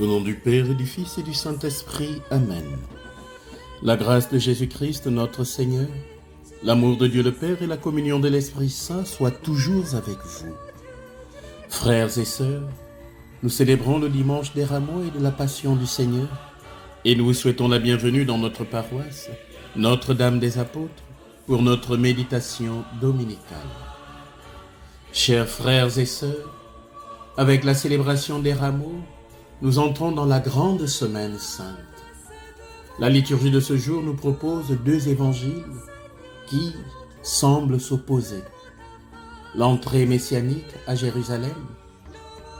Au nom du Père et du Fils et du Saint-Esprit. Amen. La grâce de Jésus-Christ, notre Seigneur, l'amour de Dieu le Père et la communion de l'Esprit Saint soient toujours avec vous. Frères et sœurs, nous célébrons le dimanche des Rameaux et de la Passion du Seigneur, et nous vous souhaitons la bienvenue dans notre paroisse, Notre-Dame des Apôtres, pour notre méditation dominicale. Chers frères et sœurs, avec la célébration des Rameaux, nous entrons dans la grande semaine sainte. La liturgie de ce jour nous propose deux évangiles qui semblent s'opposer. L'entrée messianique à Jérusalem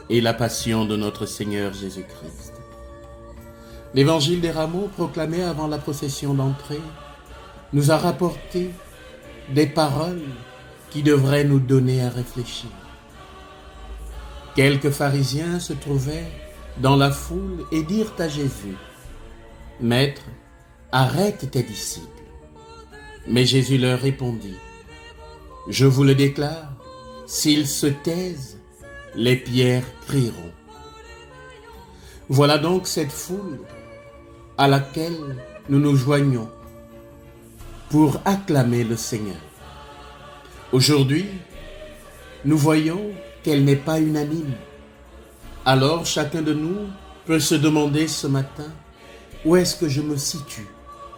et la passion de notre Seigneur Jésus-Christ. L'évangile des Rameaux, proclamé avant la procession d'entrée, nous a rapporté des paroles qui devraient nous donner à réfléchir. Quelques pharisiens se trouvaient dans la foule et dirent à Jésus: « Maître, arrête tes disciples. » Mais Jésus leur répondit: « Je vous le déclare, s'ils se taisent, les pierres crieront. » Voilà donc cette foule à laquelle nous nous joignons pour acclamer le Seigneur. Aujourd'hui, nous voyons qu'elle n'est pas unanime. Alors chacun de nous peut se demander ce matin: où est-ce que je me situe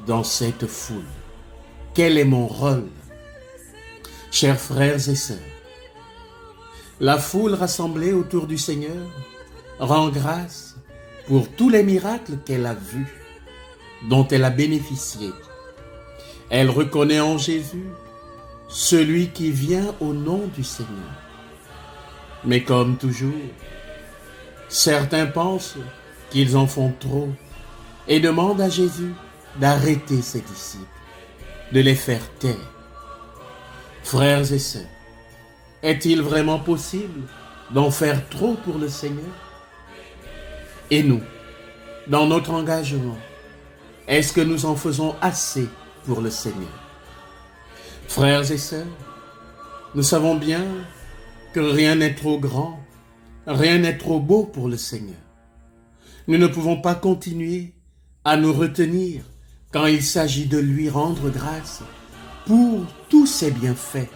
dans cette foule? Quel est mon rôle? Chers frères et sœurs, la foule rassemblée autour du Seigneur rend grâce pour tous les miracles qu'elle a vus, dont elle a bénéficié. Elle reconnaît en Jésus celui qui vient au nom du Seigneur. Mais comme toujours, certains pensent qu'ils en font trop et demandent à Jésus d'arrêter ses disciples, de les faire taire. Frères et sœurs, est-il vraiment possible d'en faire trop pour le Seigneur? Et nous, dans notre engagement, est-ce que nous en faisons assez pour le Seigneur? Frères et sœurs, nous savons bien que rien n'est trop grand, rien n'est trop beau pour le Seigneur. Nous ne pouvons pas continuer à nous retenir quand il s'agit de lui rendre grâce pour tous ses bienfaits,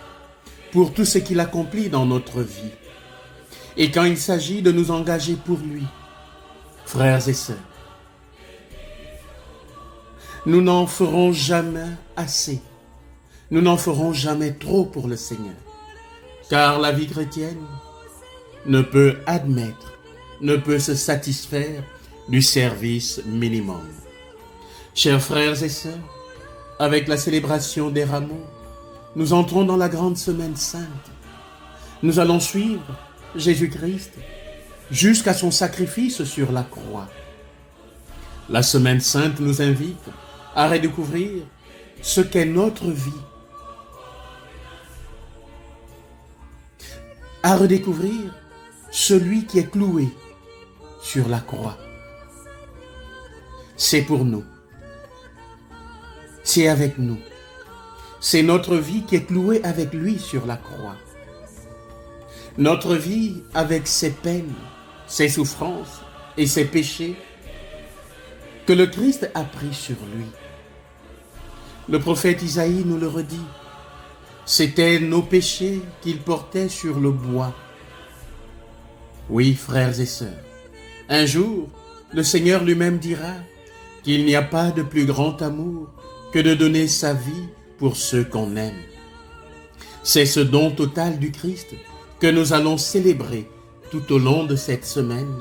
pour tout ce qu'il accomplit dans notre vie. Et quand il s'agit de nous engager pour lui, frères et sœurs, nous n'en ferons jamais assez, nous n'en ferons jamais trop pour le Seigneur. Car la vie chrétienne ne peut admettre, ne peut se satisfaire du service minimum. Chers frères et sœurs, avec la célébration des Rameaux, nous entrons dans la grande semaine sainte. Nous allons suivre Jésus-Christ jusqu'à son sacrifice sur la croix. La semaine sainte nous invite à redécouvrir ce qu'est notre vie, à redécouvrir celui qui est cloué sur la croix. C'est pour nous. C'est avec nous. C'est notre vie qui est clouée avec lui sur la croix. Notre vie avec ses peines, ses souffrances et ses péchés que le Christ a pris sur lui. Le prophète Isaïe nous le redit. C'étaient nos péchés qu'il portait sur le bois. Oui, frères et sœurs, un jour, le Seigneur lui-même dira qu'il n'y a pas de plus grand amour que de donner sa vie pour ceux qu'on aime. C'est ce don total du Christ que nous allons célébrer tout au long de cette semaine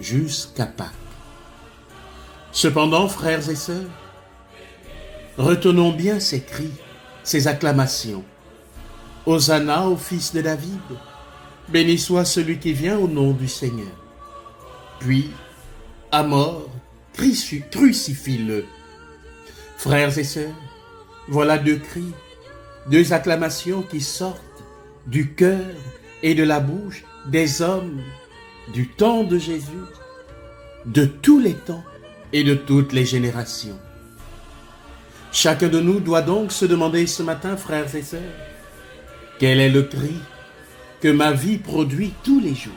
jusqu'à Pâques. Cependant, frères et sœurs, retenons bien ces cris, ces acclamations. Hosanna au fils de David, béni soit celui qui vient au nom du Seigneur. Puis, à mort, crucifie-le. Frères et sœurs, voilà deux cris, deux acclamations qui sortent du cœur et de la bouche des hommes du temps de Jésus, de tous les temps et de toutes les générations. Chacun de nous doit donc se demander ce matin, frères et sœurs, quel est le cri que ma vie produit tous les jours?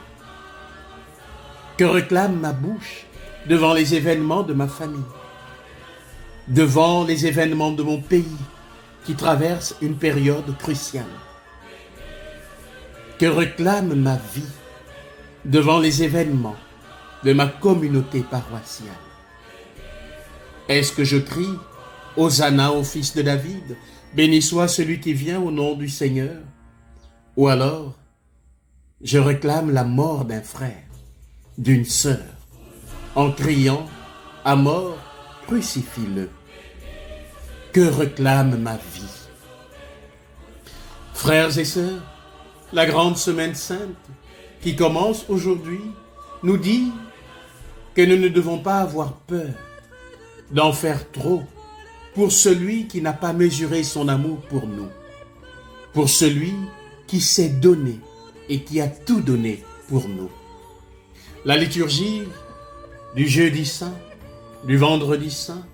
Que réclame ma bouche devant les événements de ma famille, devant les événements de mon pays qui traverse une période cruciale. Que réclame ma vie devant les événements de ma communauté paroissiale? Est-ce que je crie « Hosanna au fils de David, béni soit celui qui vient au nom du Seigneur » ou alors je réclame la mort d'un frère, d'une sœur, en criant « À mort, crucifie-le ». Que réclame ma vie? Frères et sœurs, la grande semaine sainte qui commence aujourd'hui nous dit que nous ne devons pas avoir peur d'en faire trop pour celui qui n'a pas mesuré son amour pour nous, pour celui qui s'est donné et qui a tout donné pour nous. La liturgie du jeudi saint, du vendredi saint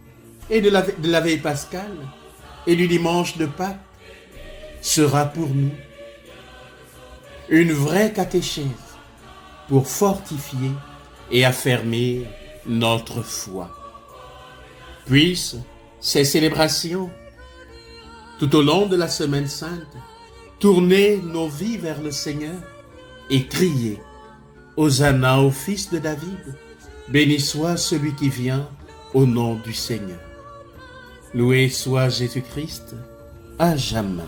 et de la veille pascale et du dimanche de Pâques sera pour nous une vraie catéchèse pour fortifier et affermir notre foi. Puissent ces célébrations, tout au long de la semaine sainte, tourner nos vies vers le Seigneur et crier « Hosanna au fils de David, béni soit celui qui vient au nom du Seigneur. » Loué soit Jésus-Christ, à jamais.